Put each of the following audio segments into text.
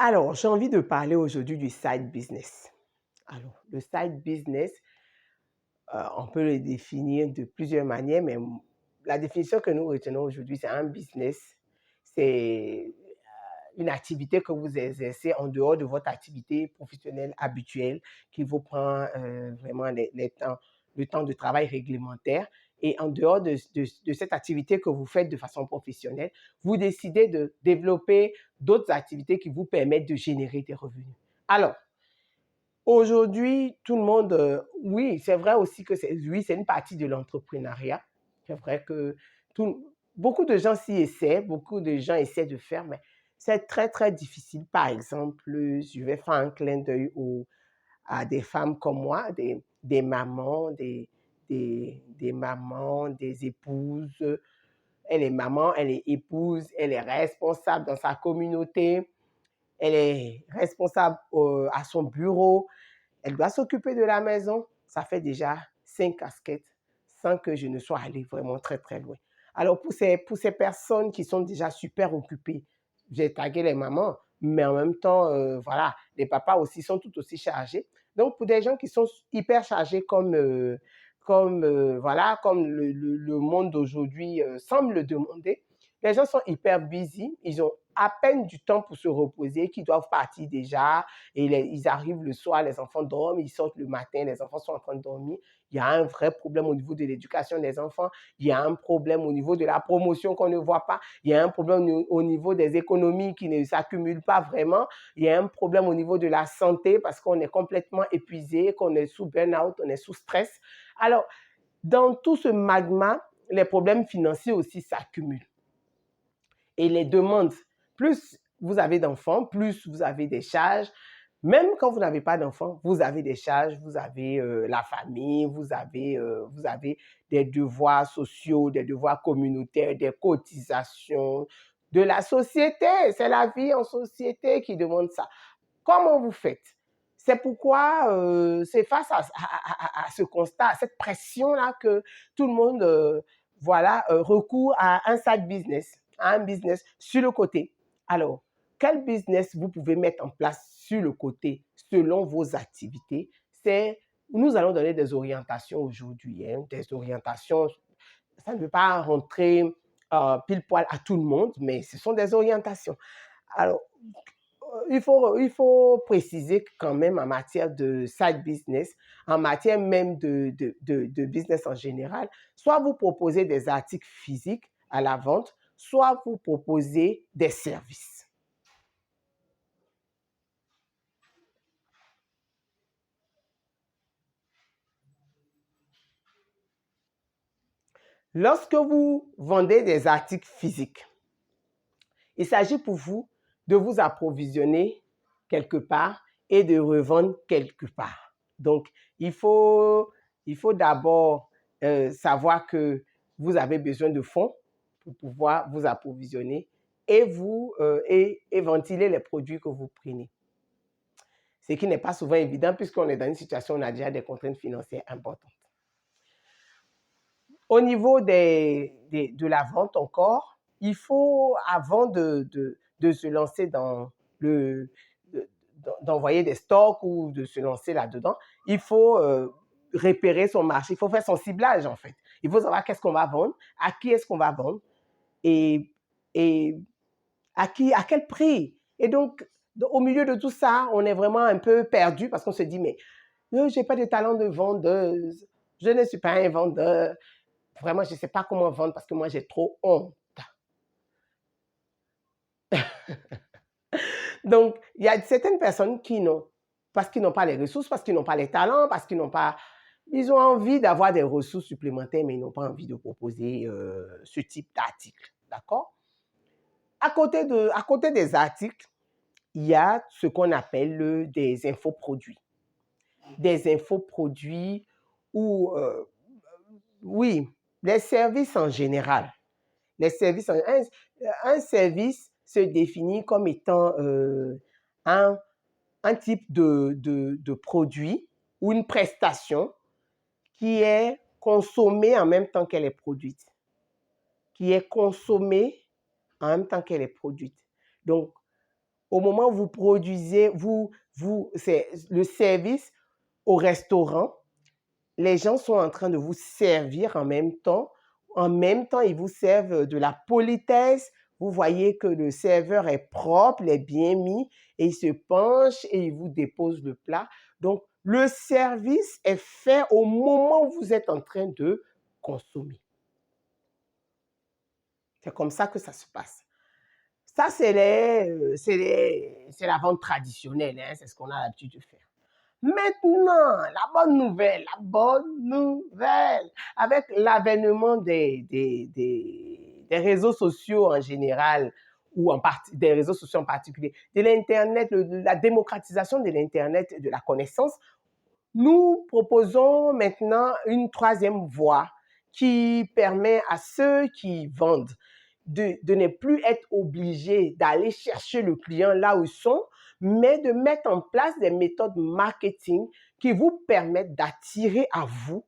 Alors, j'ai envie de parler aujourd'hui du side business. Alors, le side business, on peut le définir de plusieurs manières, mais la définition que nous retenons aujourd'hui, c'est un business. C'est une activité que vous exercez en dehors de votre activité professionnelle habituelle qui vous prend vraiment le temps de travail réglementaire. Et en dehors de cette activité que vous faites de façon professionnelle, vous décidez de développer d'autres activités qui vous permettent de générer des revenus. Alors, aujourd'hui, tout le monde, oui, c'est vrai aussi que c'est une partie de l'entrepreneuriat. C'est vrai que beaucoup de gens s'y essaient, beaucoup de gens essaient de faire, mais c'est très, très difficile. Par exemple, je vais faire un clin d'œil à des femmes comme moi, des mamans, des mamans, des épouses. Elle est maman, elle est épouse, elle est responsable dans sa communauté, elle est responsable à son bureau, elle doit s'occuper de la maison. Ça fait déjà 5 casquettes sans que je ne sois allée vraiment très, très loin. Alors, pour ces personnes qui sont déjà super occupées, j'ai tagué les mamans, mais en même temps, voilà, les papas aussi sont tout aussi chargés. Donc, pour des gens qui sont hyper chargés voilà, comme le monde d'aujourd'hui semble le demander, les gens sont hyper busy, ils ont à peine du temps pour se reposer, qu'ils doivent partir déjà, et ils arrivent le soir, les enfants dorment, ils sortent le matin, les enfants sont en train de dormir. Il y a un vrai problème au niveau de l'éducation des enfants, il y a un problème au niveau de la promotion qu'on ne voit pas, il y a un problème au niveau des économies qui ne s'accumulent pas vraiment, il y a un problème au niveau de la santé parce qu'on est complètement épuisé, qu'on est sous burn-out, on est sous stress. Alors, dans tout ce magma, les problèmes financiers aussi s'accumulent. Et les demandes, plus vous avez d'enfants, plus vous avez des charges. Même quand vous n'avez pas d'enfants, vous avez des charges, vous avez la famille, vous avez des devoirs sociaux, des devoirs communautaires, des cotisations, de la société. C'est la vie en société qui demande ça. Comment vous faites? C'est pourquoi c'est face à ce constat, à cette pression-là que tout le monde recourt à un side business, à un business sur le côté. Alors, quel business vous pouvez mettre en place sur le côté selon vos activités? Nous allons donner des orientations aujourd'hui, hein, des orientations, ça ne veut pas rentrer pile poil à tout le monde, mais ce sont des orientations. Alors, il faut préciser quand même en matière de side business, en matière même de business en général, soit vous proposez des articles physiques à la vente, soit vous proposez des services. Lorsque vous vendez des articles physiques, il s'agit pour vous de vous approvisionner quelque part et de revendre quelque part. Donc, il faut d'abord savoir que vous avez besoin de fonds pour pouvoir vous approvisionner et ventiler les produits que vous prenez. Ce qui n'est pas souvent évident puisqu'on est dans une situation où on a déjà des contraintes financières importantes. Au niveau de la vente encore, il faut, avant de se lancer d'envoyer des stocks ou de se lancer là-dedans, il faut repérer son marché, il faut faire son ciblage en fait. Il faut savoir qu'est-ce qu'on va vendre, à qui est-ce qu'on va vendre et, et à quel prix. Et donc, au milieu de tout ça, on est vraiment un peu perdu parce qu'on se dit, mais je n'ai pas de talent de vendeuse, je ne suis pas un vendeur. Vraiment, je ne sais pas comment vendre parce que moi, j'ai trop honte. Donc, il y a certaines personnes parce qu'ils n'ont pas les ressources, parce qu'ils n'ont pas les talents, parce qu'ils n'ont pas... Ils ont envie d'avoir des ressources supplémentaires, mais ils n'ont pas envie de proposer ce type d'article. D'accord? À côté des articles, il y a ce qu'on appelle des infoproduits. Des infoproduits ou, oui, les services en général. Les services, un service se définit comme étant un, un type de produit ou une prestation qui est consommée en même temps qu'elle est produite. Qui est consommée en même temps qu'elle est produite. Donc, au moment où vous produisez, c'est le service au restaurant, les gens sont en train de vous servir en même temps. En même temps, ils vous servent de la politesse. Vous voyez que le serveur est propre, il est bien mis, et il se penche et il vous dépose le plat. Donc, le service est fait au moment où vous êtes en train de consommer. C'est comme ça que ça se passe. Ça, c'est la vente traditionnelle, hein, c'est ce qu'on a l'habitude de faire. Maintenant, la bonne nouvelle, avec l'avènement des réseaux sociaux en général, ou des réseaux sociaux en particulier, de l'Internet, la démocratisation de l'Internet et de la connaissance, nous proposons maintenant une troisième voie qui permet à ceux qui vendent de ne plus être obligés d'aller chercher le client là où ils sont, mais de mettre en place des méthodes marketing qui vous permettent d'attirer à vous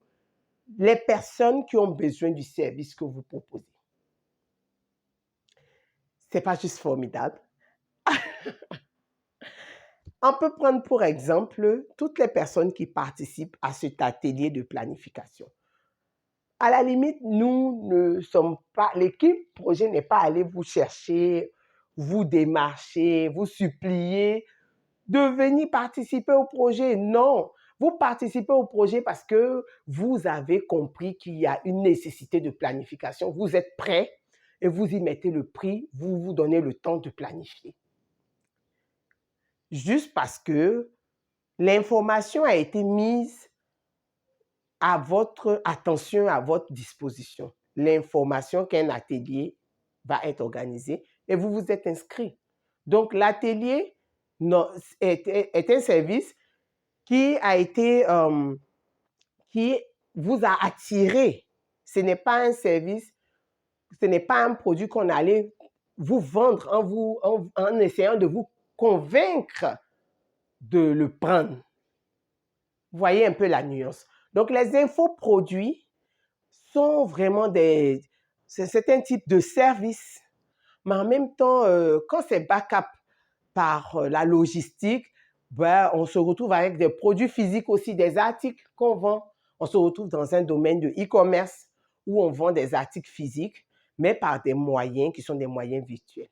les personnes qui ont besoin du service que vous proposez. C'est pas juste formidable? On peut prendre pour exemple toutes les personnes qui participent à cet atelier de planification. À la limite, nous ne sommes pas, l'équipe projet n'est pas allée vous chercher, vous démarcher, vous supplier de venir participer au projet. Non, vous participez au projet parce que vous avez compris qu'il y a une nécessité de planification. Vous êtes prêt et vous y mettez le prix, vous vous donnez le temps de planifier. Juste parce que l'information a été mise à votre attention, à votre disposition. L'information qu'un atelier va être organisé et vous vous êtes inscrit. Donc, l'atelier est un service qui qui vous a attiré. Ce n'est pas un service, ce n'est pas un produit qu'on allait vous vendre en essayant de vous convaincre de le prendre. Vous voyez un peu la nuance. Donc, les infoproduits sont vraiment c'est un type de service, mais en même temps, quand c'est backup par la logistique, ben, on se retrouve avec des produits physiques aussi, des articles qu'on vend. On se retrouve dans un domaine de e-commerce où on vend des articles physiques, mais par des moyens qui sont des moyens virtuels.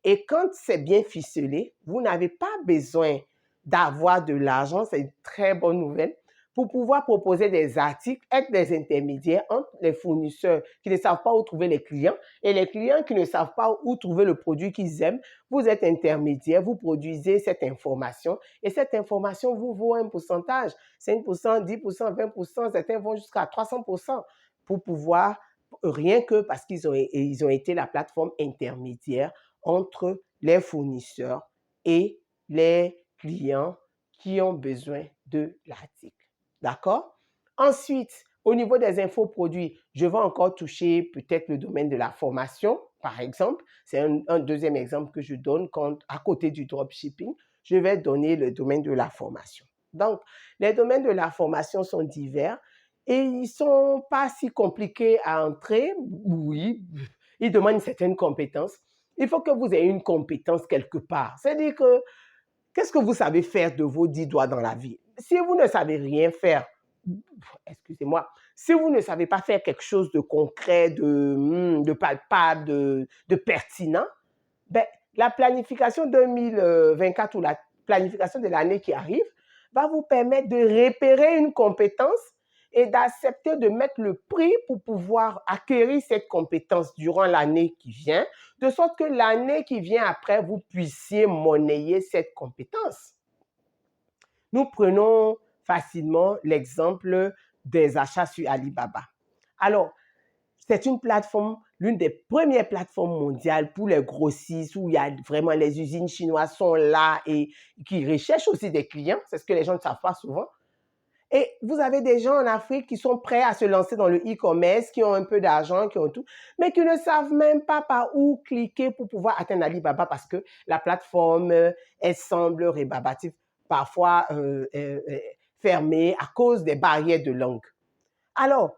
Et quand c'est bien ficelé, vous n'avez pas besoin d'avoir de l'argent, c'est une très bonne nouvelle, pour pouvoir proposer des articles, être des intermédiaires entre les fournisseurs qui ne savent pas où trouver les clients et les clients qui ne savent pas où trouver le produit qu'ils aiment. Vous êtes intermédiaire, vous produisez cette information et cette information vous vaut un pourcentage, 5%, 10%, 20%, certains vont jusqu'à 300% pour pouvoir, rien que parce qu'ils ont été la plateforme intermédiaire entre les fournisseurs et les clients qui ont besoin de l'article. D'accord? Ensuite, au niveau des infoproduits, je vais encore toucher peut-être le domaine de la formation, par exemple. C'est un deuxième exemple que je donne à côté du dropshipping. Je vais donner le domaine de la formation. Donc, les domaines de la formation sont divers et ils ne sont pas si compliqués à entrer. Oui, ils demandent une certaine compétence. Il faut que vous ayez une compétence quelque part. C'est-à-dire que qu'est-ce que vous savez faire de vos 10 doigts dans la vie? Si vous ne savez rien faire, excusez-moi, si vous ne savez pas faire quelque chose de concret, de palpable, de pertinent, ben, la planification 2024 ou la planification de l'année qui arrive va vous permettre de repérer une compétence et d'accepter de mettre le prix pour pouvoir acquérir cette compétence durant l'année qui vient, de sorte que l'année qui vient après, vous puissiez monnayer cette compétence. Nous prenons facilement l'exemple des achats sur Alibaba. Alors, c'est une plateforme, l'une des premières plateformes mondiales pour les grossistes où il y a vraiment les usines chinoises sont là et qui recherchent aussi des clients. C'est ce que les gens ne savent pas souvent. Et vous avez des gens en Afrique qui sont prêts à se lancer dans le e-commerce, qui ont un peu d'argent, qui ont tout, mais qui ne savent même pas par où cliquer pour pouvoir atteindre Alibaba parce que la plateforme, elle semble rébarbative, parfois fermée à cause des barrières de langue. Alors,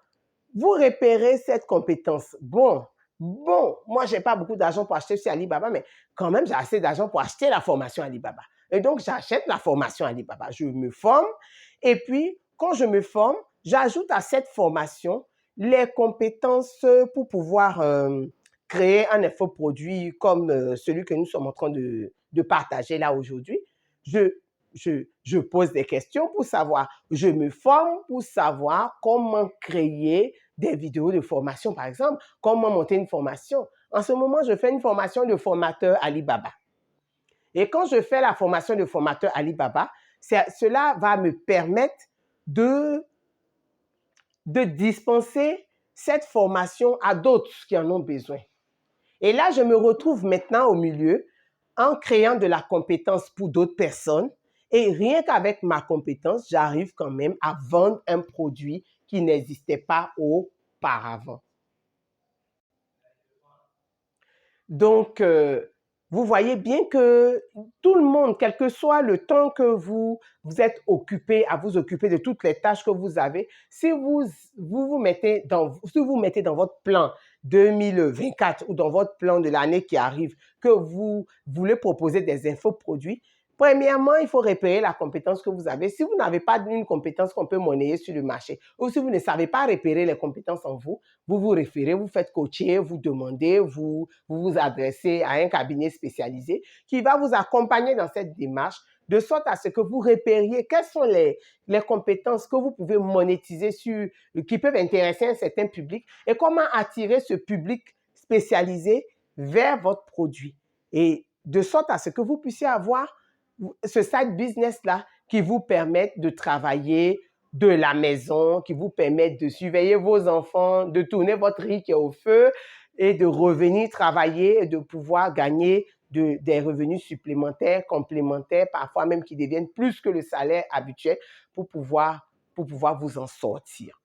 vous repérez cette compétence. Bon, Bon, moi, je n'ai pas beaucoup d'argent pour acheter sur Alibaba, mais quand même, j'ai assez d'argent pour acheter la formation Alibaba. Et donc, j'achète la formation Alibaba. Je me forme et puis, quand je me forme, j'ajoute à cette formation les compétences pour pouvoir créer un infoproduit comme celui que nous sommes en train de partager là aujourd'hui. Je pose des questions pour savoir, je me forme pour savoir comment créer des vidéos de formation, par exemple, comment monter une formation. En ce moment, je fais une formation de formateur Alibaba. Et quand je fais la formation de formateur Alibaba, cela va me permettre de dispenser cette formation à d'autres qui en ont besoin. Et là, je me retrouve maintenant au milieu en créant de la compétence pour d'autres personnes. Et rien qu'avec ma compétence, j'arrive quand même à vendre un produit qui n'existait pas auparavant. Donc, vous voyez bien que tout le monde, quel que soit le temps que vous êtes occupé à vous occuper de toutes les tâches que vous avez, si vous mettez dans votre plan 2024 ou dans votre plan de l'année qui arrive, que vous voulez proposer des infoproduits, premièrement, il faut repérer la compétence que vous avez. Si vous n'avez pas une compétence qu'on peut monnayer sur le marché, ou si vous ne savez pas repérer les compétences en vous, vous vous référez, vous faites coacher, vous demandez, vous adressez à un cabinet spécialisé qui va vous accompagner dans cette démarche de sorte à ce que vous repériez quelles sont les compétences que vous pouvez monétiser qui peuvent intéresser un certain public et comment attirer ce public spécialisé vers votre produit. Et de sorte à ce que vous puissiez avoir ce side business-là qui vous permette de travailler de la maison, qui vous permette de surveiller vos enfants, de tourner votre riz qui est au feu et de revenir travailler et de pouvoir gagner des revenus supplémentaires, complémentaires, parfois même qui deviennent plus que le salaire habituel pour pouvoir vous en sortir.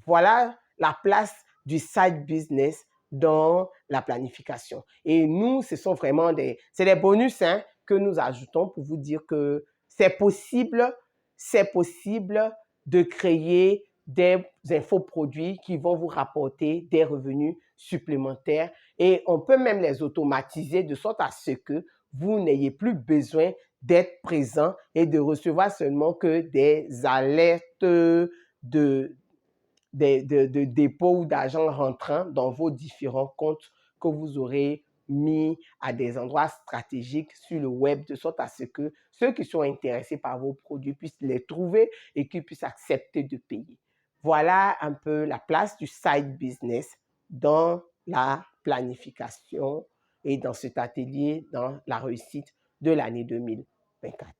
Voilà la place du side business dans la planification. Et nous, ce sont vraiment des bonus que nous ajoutons pour vous dire que c'est possible de créer des infoproduits qui vont vous rapporter des revenus supplémentaires et on peut même les automatiser de sorte à ce que vous n'ayez plus besoin d'être présent et de recevoir seulement que des alertes de dépôt ou d'argent rentrant dans vos différents comptes que vous aurez mis à des endroits stratégiques sur le web, de sorte à ce que ceux qui sont intéressés par vos produits puissent les trouver et qu'ils puissent accepter de payer. Voilà un peu la place du side business dans la planification et dans cet atelier, dans la réussite de l'année 2024.